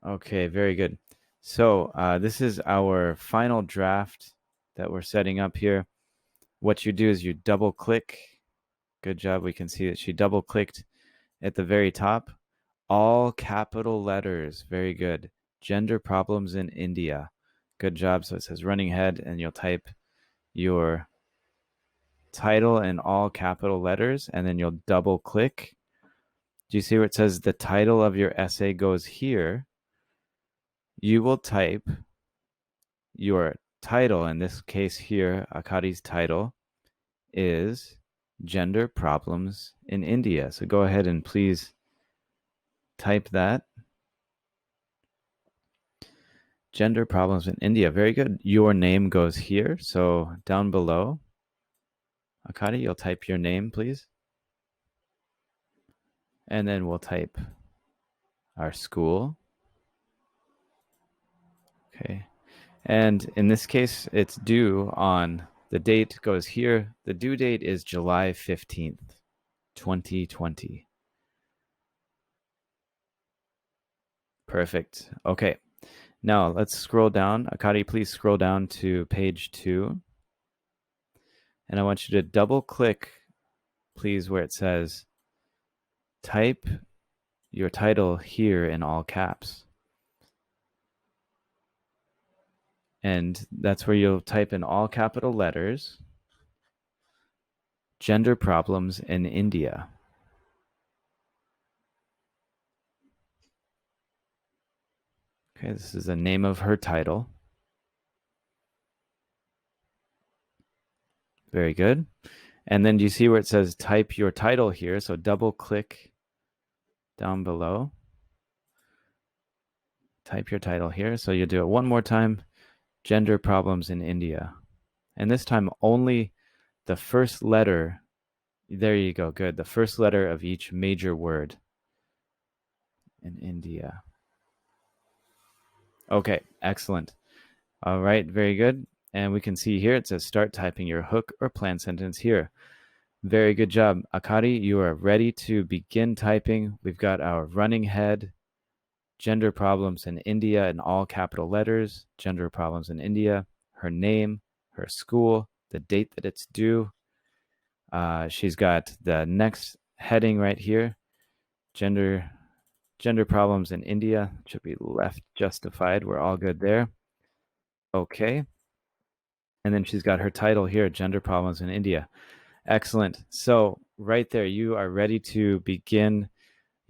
Okay, very good. So this is our final draft that we're setting up here. What you do is you double click. Good job. We can see that she double clicked at the very top. All capital letters. Very good. Gender problems in India. Good job. So it says running head, and you'll type your title in all capital letters, and then you'll double click. Do you see where it says the title of your essay goes here? You will type your title. In this case here, Akari's title is Gender Problems in India. So go ahead and please type that. Gender Problems in India. Very good. Your name goes here. So down below, Akari, you'll type your name, please. And then we'll type our school. Okay. And in this case, it's due on, the date goes here. The due date is July 15th, 2020. Perfect. Okay. Now let's scroll down. Akari, please scroll down to page 2. And I want you to double click, please, where it says type your title here in all caps. And that's where you'll type in all capital letters, Gender Problems in India. Okay, this is the name of her title. Very good. And then do you see where it says type your title here? So double click down below. Type your title here. So you'll do it one more time. Gender Problems in India. And this time only the first letter. There you go. Good. The first letter of each major word in India. Okay, excellent. All right, very good. And we can see here it says start typing your hook or plan sentence here. Very good job. Akari, you are ready to begin typing. We've got our running head, Gender Problems in India in all capital letters, Gender Problems in India, her name, her school, the date that it's due. She's got the next heading right here, Gender Problems in India. It should be left justified. We're all good there. Okay. And then she's got her title here, Gender Problems in India. Excellent. So right there, you are ready to begin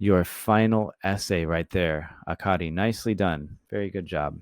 your final essay right there, Akari. Nicely done. Very good job.